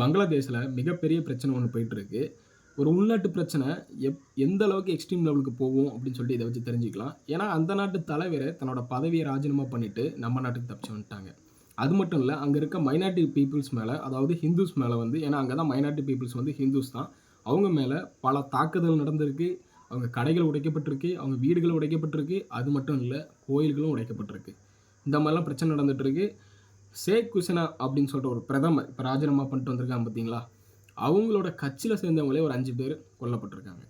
பங்களாதேஷில மிகப்பெரிய பிரச்சனை ஒண்ணு போயிட்டுருக்கு. ஒரு உள்நாட்டு பிரச்சனை எந்த அளவுக்கு எக்ஸ்ட்ரீம் லெவலுக்கு போகும் அப்படின்னு சொல்லிட்டு இத வச்சு தெரிஞ்சுக்கலாம். ஏன்னா, அந்த நாட்டு தலைவரே தன்னோட பதவிய ராஜினாமா பண்ணிட்டு நம்ம நாட்டுக்கு தப்பிச்சு வந்துட்டாங்க. அது மட்டும் இல்ல, அங்க இருக்க மைனாரிட்டி பீப்பிள்ஸ் மேல, அதாவது ஹிந்துஸ் மேல வந்து ஏன்னா அங்க தான் மைனாரிட்டி பீப்பிள்ஸ் வந்து ஹிந்துஸ் தான். அவங்க மேல பல தாக்குதல் நடந்திருக்கு. அவங்க கடைகள் உடைக்கப்பட்டிருக்கு. அவங்க வீடுகள் உடைக்கப்பட்டிருக்கு. அது மட்டும் இல்ல, கோயில்களும் உடைக்கப்பட்டிருக்கு. இந்த மாரிலாம் பிரச்சனை நடந்துட்டு இருக்கு. ஷேக் ஹசீனா அப்படின்னு சொல்லிட்டு ஒரு பிரதமர் இப்ப ராஜினாமா பண்ணிட்டு வந்திருக்காங்க பார்த்தீங்களா? அவங்களோட கட்சியில சேர்ந்தவங்களே ஒரு 5 பேர் கொல்லப்பட்டிருக்காங்க.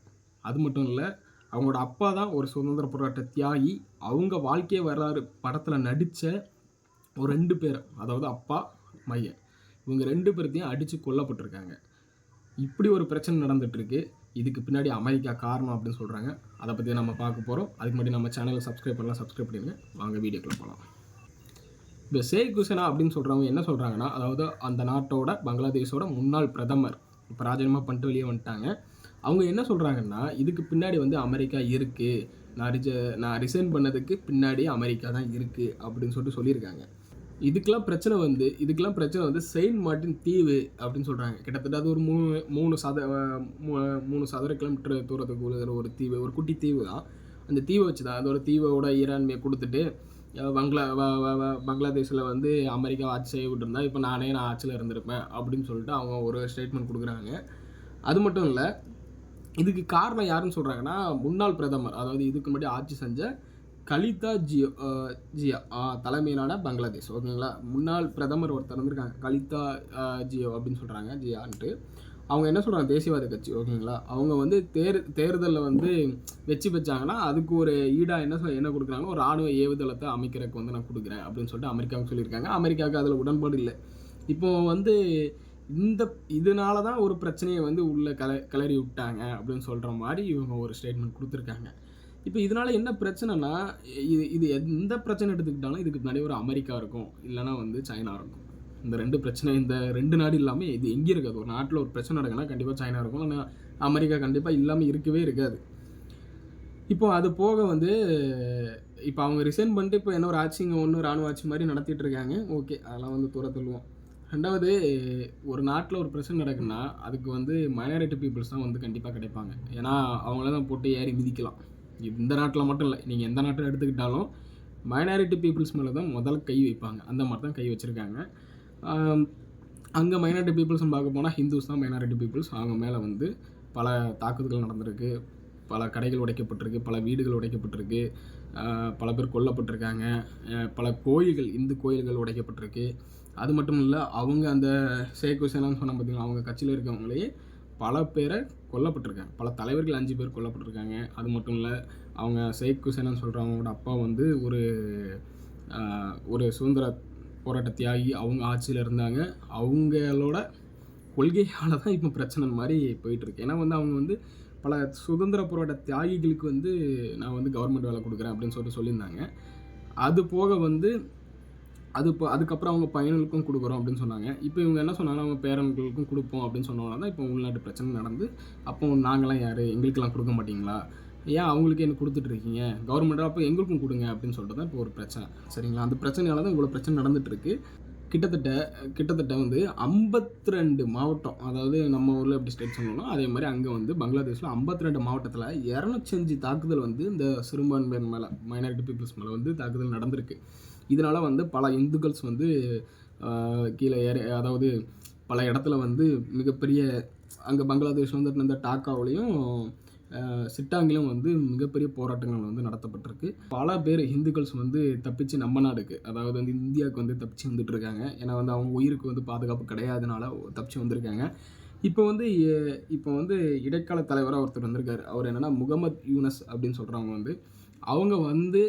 அது மட்டும் இல்ல, அவங்களோட அப்பா தான் ஒரு சுதந்திர போராட்ட தியாகி. அவங்க வாழ்க்கை வரலாறு படத்துல நடிச்ச ஒரு 2 பேர், அதாவது அப்பா, மையன். இவங்க 2 பேர்த்தையும் அடிச்சு கொல்லப்பட்டிருக்காங்க. இப்படி ஒரு பிரச்சனை நடந்துட்டு இருக்கு. இதுக்கு பின்னாடி அமெரிக்கா காரணம் அப்படின்னு சொல்றாங்க. அத பத்தி நம்ம பார்க்க போறோம். அதுக்கு முன்னாடி நம்ம சேனலை சப்ஸ்கிரைப் பண்ணலாம், சப்ஸ்கிரைப் பண்ணிடுங்க. வாங்க வீடியோக்குள்ள போலாம். இந்த ஷேக் ஹசீனா அப்படின்னு சொல்றவங்க என்ன சொல்றாங்கன்னா, அதாவது அந்த நாட்டோட பங்களாதேஷோட முன்னாள் பிரதமர். இப்ப ராஜினாமா பண்ணிட்டு வெளிய வந்துட்டாங்க. அவங்க என்ன சொல்றாங்கன்னா, இதுக்கு பின்னாடி வந்து அமெரிக்கா இருக்கு. நான் ரிசைன் பண்ணதுக்கு பின்னாடி அமெரிக்கா தான் இருக்கு அப்படின்னு சொல்லிட்டு சொல்லியிருக்காங்க. இதுக்கெல்லாம் பிரச்சனை வந்து செயின்ட் மார்ட்டின் தீவு அப்படின்னு சொல்றாங்க. கிட்டத்தட்ட அது ஒரு 3 சதுர கிலோமீட்டர் தூரத்துக்கு உள்ள ஒரு தீவு, ஒரு குட்டி தீவு தான். அந்த தீவை வச்சு தான் அதோட தீவோட இறையாண்மையை குடுத்துட்டு பங்களாதேஷில வந்து அமெரிக்காவ ஆட்சி செய்ய விட்டுருந்தா, இப்ப நான் ஆட்சியில இருந்திருப்பேன் அப்படின்னு சொல்லிட்டு அவங்க ஒரு ஸ்டேட்மெண்ட் குடுக்குறாங்க. அது மட்டும் இல்ல, இதுக்கு காரணம் யாருன்னு சொல்றாங்கன்னா, முன்னாள் பிரதமர், அதாவது இதுக்கு முன்னாடி ஆட்சி செஞ்ச கலிதா ஜியா தலைமையிலான பங்களாதேஷ், ஓகேங்களா? முன்னாள் பிரதமர் ஒருத்தர் இருந்திருக்காங்க. கலிதா ஜியோ அப்படின்னு சொல்றாங்க, ஜியான்ட்டு. அவங்க என்ன சொல்றாங்க, தேசியவாத கட்சி, ஓகேங்களா? அவங்க வந்து தேர்தல்ல வந்து வெற்றி பெற்றாங்கன்னா, அதுக்கு ஒரு ஈடா என்ன குடுக்குறாங்கன்னா, ஒரு ராணுவ ஏவுதளத்த அமைக்கிறதுக்கு வந்து நான் குடுக்குறேன் அப்படின்னு சொல்லிட்டு அமெரிக்காவுக்கு சொல்லியிருக்காங்க. அமெரிக்காவுக்கு அதுல உடன்பாடு இல்ல. இப்போ வந்து இதனால தான் ஒரு பிரச்சனைய வந்து உள்ள கிளறி விட்டாங்க அப்படின்னு சொல்ற மாரி இவங்க ஒரு ஸ்டேட்மெண்ட் குடுத்துருக்காங்க. இப்ப இதனால என்ன பிரச்சனைன்னா, இது எந்த பிரச்சனை எடுத்துக்கிட்டாலும் இதுக்கு பின்னாடி ஒரு அமெரிக்கா இருக்கும். இல்லன்னா வந்து சைனா இருக்கும். இந்த 2 பிரச்சனை, இந்த 2 நாடு இல்லாம இது எங்கேயும் இருக்காது. ஒரு நாட்டுல ஒரு பிரச்சனை நடக்குதுன்னா கண்டிப்பா சைனா இருக்கும். இல்லன்னா அமெரிக்கா கண்டிப்பா இல்லாம இருக்கவே இருக்காது. இப்போ அது போக வந்து இப்ப அவங்க ரிசைன் பண்ணிட்டு இப்ப என்ன ஒரு ஆட்சி இங்க ஒண்ணு ராணுவ ஆட்சி மாரி நடத்திட்டு இருக்காங்க. ஓகே. அதெல்லாம் வந்து தூர தள்ளுவோம். 2வது, ஒரு நாட்டுல ஒரு பிரச்சனை நடக்குதுன்னா, அதுக்கு வந்து மைனாரிட்டி பீப்பிள்ஸ் தான் வந்து கண்டிப்பா கிடைப்பாங்க. ஏன்னா, அவங்கள தான் போட்டு ஏறி மிதிக்கலாம். இந்த நாட்டுல மட்டும் இல்ல. நீங்க எந்த நாட்ட எடுத்துக்கிட்டாலும் மைனாரிட்டி பீப்பிள்ஸ் மேல தான் முதல்ல கை வைப்பாங்க. அந்த மாரி தான் கை வச்சிருக்காங்க. ஆம், அங்க மைனாரிட்டி பீப்பிள்ஸ்ன்னு பார்க்க போனா ஹிந்துஸ் தான் மைனாரிட்டி பீப்பிள்ஸ். அவங்க மேல வந்து பல தாக்குதல்கள் நடந்திருக்கு. பல கடைகள் உடைக்கப்பட்டிருக்கு. பல வீடுகள் உடைக்கப்பட்டிருக்கு. பல பேர் கொல்லப்பட்டிருக்காங்க. பல கோயில்கள், இந்து கோயில்கள் உடைக்கப்பட்டிருக்கு. அது மட்டும் இல்ல, அவங்க அந்த ஷேக் ஹசீனான்னு சொன்னேன் பார்த்தீங்களா, அவங்க கட்சியில இருக்கவங்களே பல பேர கொல்லப்பட்டிருக்காங்க. பல தலைவர்கள் 5 பேர் கொல்லப்பட்டிருக்காங்க. அது மட்டும் இல்ல, அவங்க ஷேக் ஹசீனான்னு சொல்றவங்களோட அப்பா வந்து ஒரு சுதந்திர போராட்ட தியாகி. அவங்க ஆட்சியில இருந்தாங்க. அவங்களோட கொள்கையால தான் இப்போ பிரச்சனை மாரி போயிட்டுருக்கு. ஏன்னா வந்து அவங்க வந்து பல சுதந்திர போராட்ட தியாகிகளுக்கு வந்து நான் வந்து கவர்மெண்ட் வேலை குடுக்குறேன் அப்படின்னு சொல்லியிருந்தாங்க. அது போக வந்து அதுக்கப்புறம் அவங்க பையன்களுக்கும் குடுக்குறோம் அப்படின்னு சொன்னாங்க. இப்போ இவங்க என்ன சொன்னாங்கன்னா, அவங்க பேரன்களுக்கும் குடுப்போம் அப்படின்னு சொன்னோன தான் இப்போ உள்நாட்டு பிரச்சனை நடந்து, அப்போ நாங்கலாம் யாரு? எங்களுக்கெல்லாம் குடுக்க மாட்டீங்களா? ஏன் அவங்களுக்கே என்ன குடுத்துட்டு இருக்கீங்க? கவர்மெண்ட்டா அப்போ எங்களுக்கும் குடுங்க அப்படின்னு சொல்லிட்டு தான் இப்போ ஒரு பிரச்சனை. சரிங்களா? அந்த பிரச்சனையால தான் இவ்வளோ பிரச்சனை நடந்துட்டு இருக்கு. கிட்டத்தட்ட வந்து 52 மாவட்டம், அதாவது நம்ம ஊர்ல எப்படி ஸ்டேட் சொல்லணும்னா, அதே மாரி அங்க வந்து பங்களாதேஷ்ல 52 மாவட்டத்துல 205 தாக்குதல் வந்து இந்த சிறுபான்மையினர் மேல, மைனாரிட்டி பீப்பிள்ஸ் மேல வந்து தாக்குதல் நடந்திருக்கு. இதனால வந்து பல இந்துக்கள் வந்து கீழ அதாவது பல இடத்துல வந்து மிகப்பெரிய அங்க பங்களாதேஷ்ல வந்து இந்த டாக்காவிலயும் சிட்டாங்கிலும் வந்து மிகப்பெரிய போராட்டங்கள் வந்து நடத்தப்பட்டிருக்கு. பல பேர் இந்துக்கள் வந்து தப்பிச்சு நம்ம நாடுக்கு, அதாவது வந்து இந்தியாவுக்கு வந்து தப்பிச்சு வந்துட்டு இருக்காங்க. ஏன்னா வந்து அவங்க உயிருக்கு வந்து பாதுகாப்பு கிடையாதனால தப்பிச்சு வந்திருக்காங்க. இப்போ வந்து இடைக்கால தலைவரா ஒருத்தர் வந்திருக்காரு. அவர் என்னன்னா முகமது யூனஸ் அப்படின்னு சொல்றவங்க வந்து, அவங்க வந்து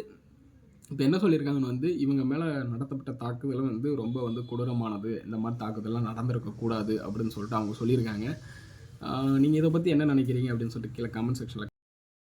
இப்ப என்ன சொல்லியிருக்காங்கன்னு வந்து, இவங்க மேல நடத்தப்பட்ட தாக்குதல் வந்து ரொம்ப வந்து கொடூரமானது. இந்த மாரி தாக்குதல்லாம் நடந்திருக்க கூடாது அப்படின்னு சொல்லிட்டு அவங்க சொல்லியிருக்காங்க. நீங்க இத பத்தி என்ன நினைக்கிறீங்க அப்படின்னு சொல்லிட்டு கீழ கமெண்ட் செக்ஷன்ல